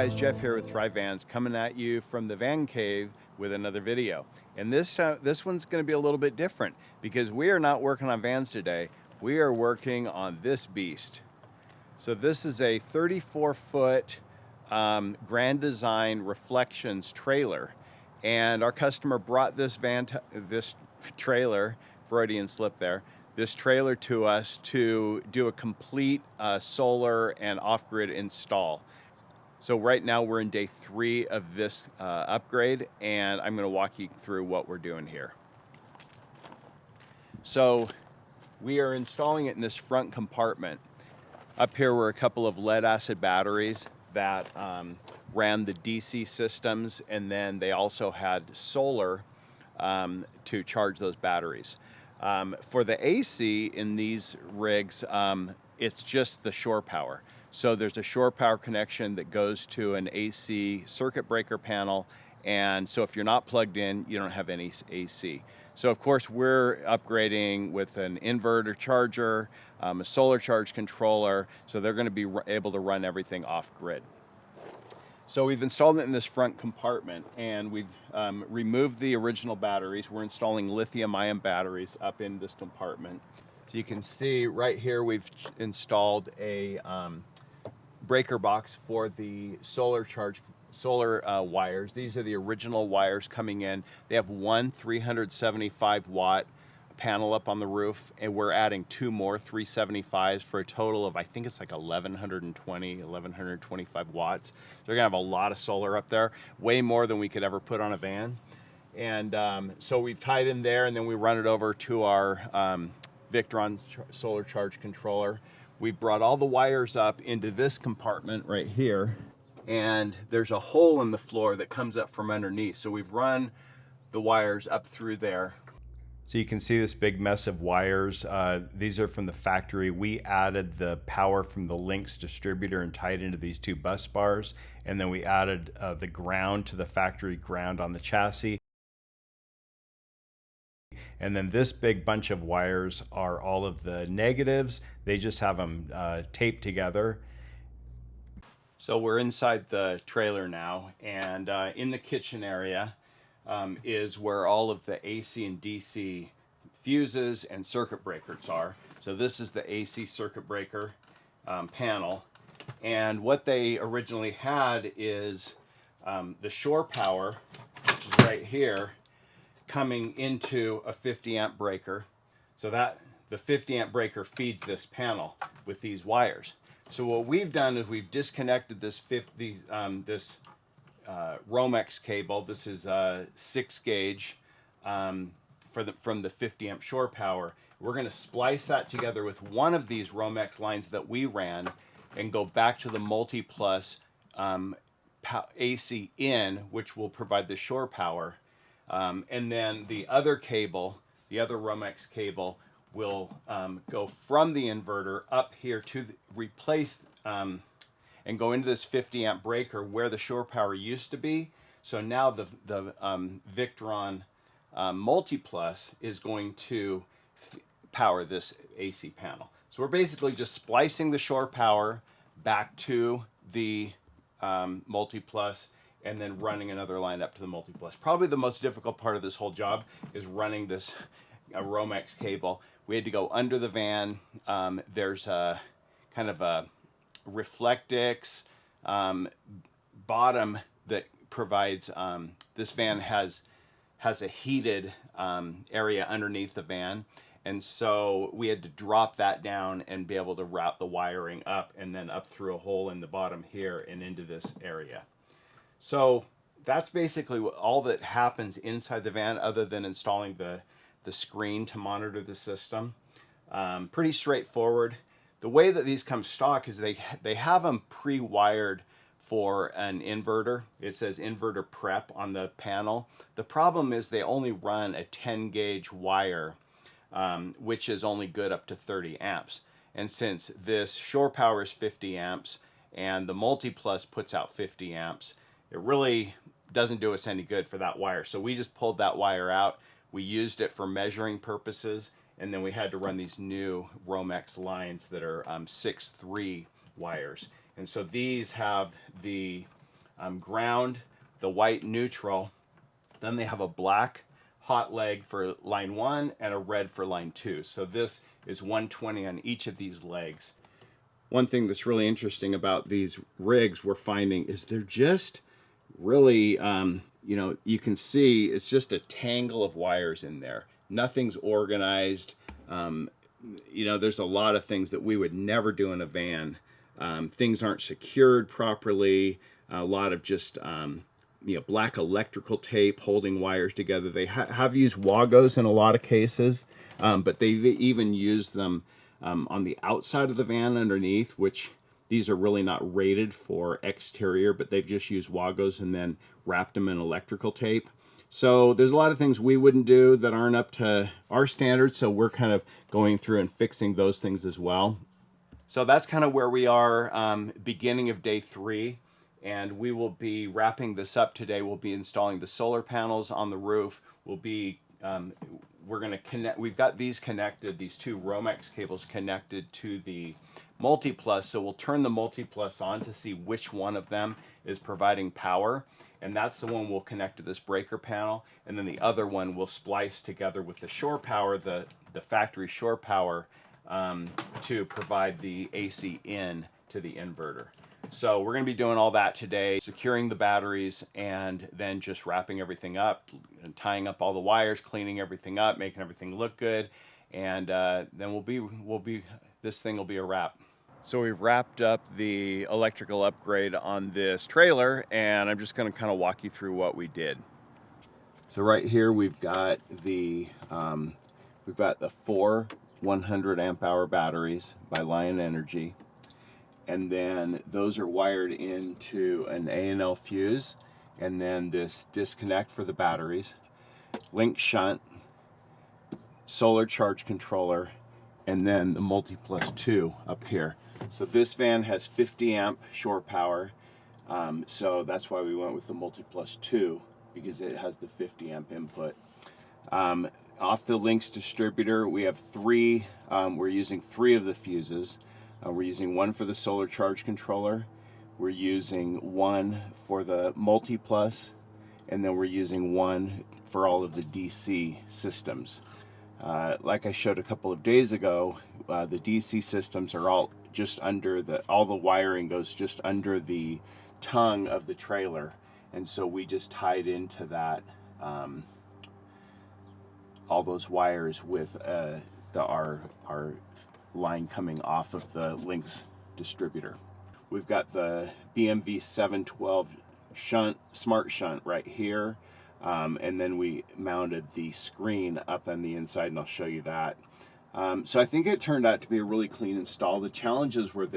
guys, Jeff here with Thrive Vans, coming at you from the Van Cave with another video. And this one's going to be a little bit different because we are not working on vans today. We are working on this beast. So this is a 34-foot Grand Design Reflections trailer, and our customer brought this trailer, Freudian slip there, this trailer to us to do a complete solar and off-grid install. So right now we're in day 3 of this upgrade, and I'm going to walk you through what we're doing here. So we are installing it in this front compartment. Up here were a couple of lead acid batteries that ran the DC systems, and then they also had solar to charge those batteries. For the AC in these rigs, it's just the shore power. So there's a shore power connection that goes to an AC circuit breaker panel, and so if you're not plugged in, you don't have any AC. So of course we're upgrading with an inverter charger, a solar charge controller, so they're going to be able to run everything off grid. So we've installed it in this front compartment, and we've removed the original batteries. We're installing lithium-ion batteries up in this compartment. So you can see right here we've installed a breaker box for the solar wires. These are the original wires coming in. They have one 375 watt panel up on the roof, and we're adding 2 more 375s for a total of, I think it's like 1125 watts. So they're gonna have a lot of solar up there, way more than we could ever put on a van. And so we've tied in there, and then we run it over to our Victron solar charge controller. We brought all the wires up into this compartment right here, and there's a hole in the floor that comes up from underneath. So we've run the wires up through there. So you can see this big mess of wires. These are from the factory. We added the power from the Lynx distributor and tied into these 2 bus bars. And then we added the ground to the factory ground on the chassis. And then this big bunch of wires are all of the negatives. They just have them taped together. So we're inside the trailer now, and in the kitchen area is where all of the AC and DC fuses and circuit breakers are. So this is the AC circuit breaker panel, and what they originally had is the shore power, which is right here, coming into a 50 amp breaker. So that the 50 amp breaker feeds this panel with these wires. So what we've done is we've disconnected this Romex cable. This is a 6 gauge from the 50 amp shore power. We're going to splice that together with one of these Romex lines that we ran and go back to the Multiplus AC in, which will provide the shore power. And then the other cable, the other Romex cable, will go from the inverter up here to replace and go into this 50 amp breaker where the shore power used to be. So now the Victron Multiplus is going to power this AC panel. So we're basically just splicing the shore power back to the Multiplus, and then running another line up to the Multiplus. Probably the most difficult part of this whole job is running this Romex cable. We had to go under the van. There's a kind of a Reflectix bottom that provides, this van has a heated area underneath the van. And so we had to drop that down and be able to route the wiring up and then up through a hole in the bottom here and into this area. So that's basically all that happens inside the van, other than installing the screen to monitor the system. Pretty straightforward. The way that these come stock is they have them pre-wired for an inverter. It says inverter prep on the panel. The problem is they only run a 10 gauge wire, which is only good up to 30 amps. And since this shore power is 50 amps and the Multiplus puts out 50 amps, it really doesn't do us any good for that wire. So we just pulled that wire out. We used it for measuring purposes, and then we had to run these new Romex lines that are 6'3" wires. And so these have the ground, the white neutral. Then they have a black hot leg for line 1 and a red for line 2. So this is 120 on each of these legs. One thing that's really interesting about these rigs we're finding is they're just really, you know, you can see it's just a tangle of wires in there. Nothing's organized. You know, there's a lot of things that we would never do in a van. Things aren't secured properly. A lot of just, you know, black electrical tape holding wires together. They have used WAGOs in a lot of cases, but they've even used them on the outside of the van underneath, which these are really not rated for exterior, but they've just used WAGOs and then wrapped them in electrical tape. So there's a lot of things we wouldn't do that aren't up to our standards, so we're kind of going through and fixing those things as well. So that's kind of where we are, beginning of day 3, and we will be wrapping this up today. We'll be installing the solar panels on the roof. We'll be, we're going to connect, we've got these connected, these 2 Romex cables connected to the Multiplus, so we'll turn the Multiplus on to see which one of them is providing power, and that's the one we'll connect to this breaker panel, and then the other one will splice together with the shore power, the factory shore power, to provide the AC in to the inverter. So we're going to be doing all that today, securing the batteries, and then just wrapping everything up and tying up all the wires, cleaning everything up, making everything look good, and then this thing will be a wrap. So we've wrapped up the electrical upgrade on this trailer, and I'm just going to kind of walk you through what we did. So right here we've got the 4 100 amp hour batteries by Lion Energy, and then those are wired into an A&L fuse, and then this disconnect for the batteries, link shunt, solar charge controller, and then the Multiplus II up here. So this van has 50 amp shore power, so that's why we went with the Multiplus II, because it has the 50 amp input. Off the links distributor, we have 3, we're using 3 of the fuses. We're using 1 for the solar charge controller, we're using 1 for the Multiplus, and then we're using 1 for all of the DC systems. Like I showed a couple of days ago, the DC systems are all just under all the wiring goes just under the tongue of the trailer, and so we just tied into that all those wires with our line coming off of the links distributor. We've got the BMV 712 shunt, smart shunt right here, and then we mounted the screen up on the inside, and I'll show you that. So I think it turned out to be a really clean install. The challenges were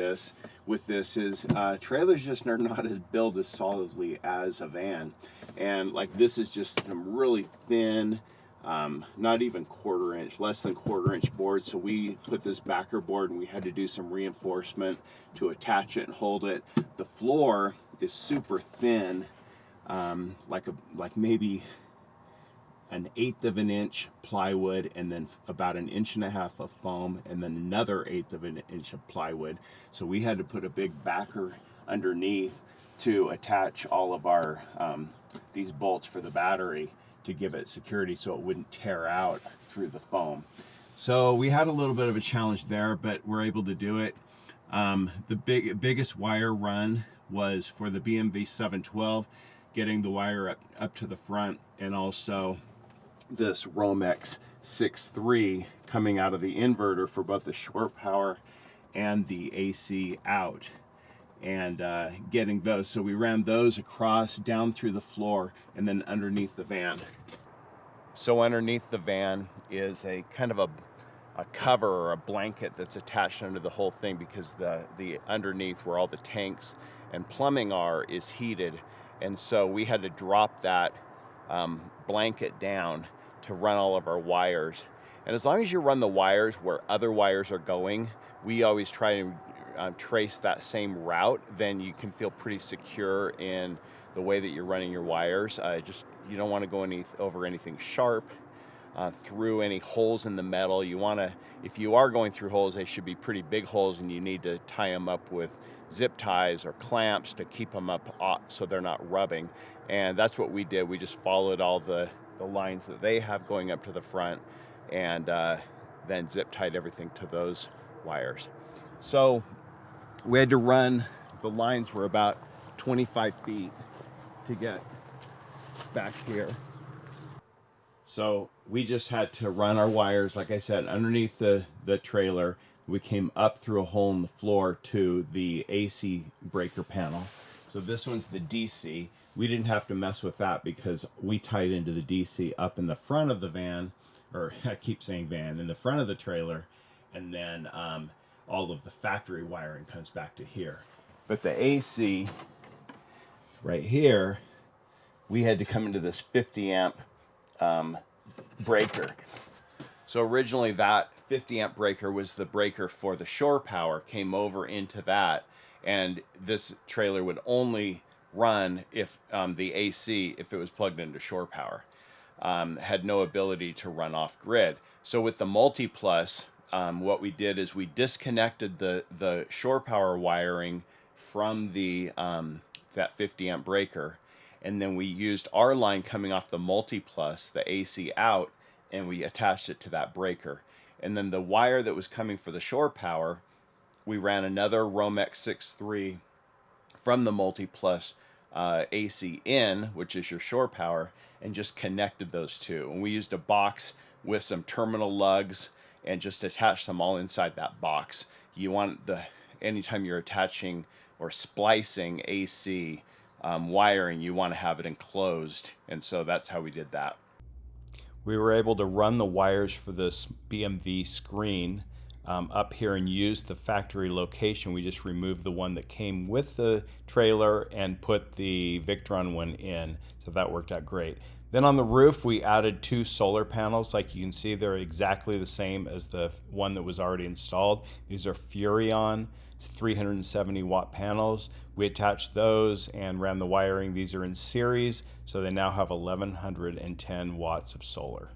with this is trailers just are not as built as solidly as a van, and like this is just some really thin, not even less than quarter-inch board. So we put this backer board, and we had to do some reinforcement to attach it and hold it. The floor is super thin, like maybe an 1/8 of an inch plywood, and then about 1.5 inches of foam, and then another 1/8 of an inch of plywood. So we had to put a big backer underneath to attach all of our these bolts for the battery to give it security so it wouldn't tear out through the foam. So we had a little bit of a challenge there, but we're able to do it. The biggest wire run was for the BMV 712, getting the wire up to the front, and also this Romex 6.3 coming out of the inverter for both the shore power and the AC out, and getting those. So we ran those across, down through the floor, and then underneath the van. So underneath the van is a kind of a cover or a blanket that's attached under the whole thing, because the underneath where all the tanks and plumbing is heated, and so we had to drop that blanket down to run all of our wires. And as long as you run the wires where other wires are going, we always try to trace that same route, then you can feel pretty secure in the way that you're running your wires. You don't want to go over anything sharp. through any holes in the metal. You want to, if you are going through holes, they should be pretty big holes, and you need to tie them up with zip ties or clamps to keep them up so they're not rubbing. And that's what we did. We just followed all the lines that they have going up to the front, and then zip tied everything to those wires. So we had to run, the lines were about 25 feet to get back here. So we just had to run our wires, like I said, underneath the trailer. We came up through a hole in the floor to the AC breaker panel. So this one's the DC. We didn't have to mess with that because we tied into the DC up in the front of the van, or I keep saying van, in the front of the trailer, and then all of the factory wiring comes back to here. But the AC right here, we had to come into this 50 amp breaker. So originally that 50 amp breaker was the breaker for the shore power, came over into that, and this trailer would only run if the AC, if it was plugged into shore power, had no ability to run off grid. So with the Multiplus, what we did is we disconnected the shore power wiring from the that 50 amp breaker, and then we used our line coming off the Multiplus, the AC out, and we attached it to that breaker. And then the wire that was coming for the shore power, we ran another Romex 6.3 from the Multiplus AC in, which is your shore power, and just connected those two. And we used a box with some terminal lugs and just attached them all inside that box. You want anytime you're attaching or splicing AC wiring, you want to have it enclosed, and so that's how we did that. We were able to run the wires for this BMV screen up here and use the factory location. We just removed the one that came with the trailer and put the Victron one in, so that worked out great. Then on the roof, we added 2 solar panels. Like you can see, they're exactly the same as the one that was already installed. These are Furrion 370 watt panels. We attached those and ran the wiring. These are in series, so they now have 1110 watts of solar.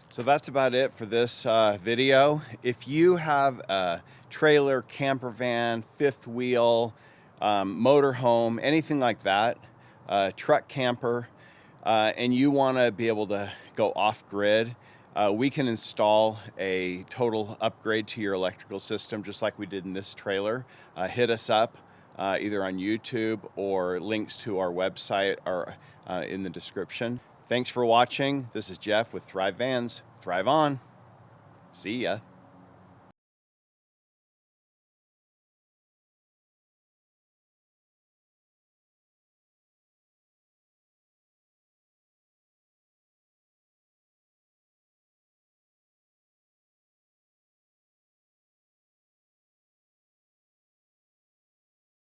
So that's about it for this video. If you have a trailer, camper van, fifth wheel, motorhome, anything like that, truck camper, and you want to be able to go off grid, we can install a total upgrade to your electrical system just like we did in this trailer. Hit us up either on YouTube, or links to our website are in the description. Thanks for watching. This is Jeff with Thrive Vans. Thrive on. See ya.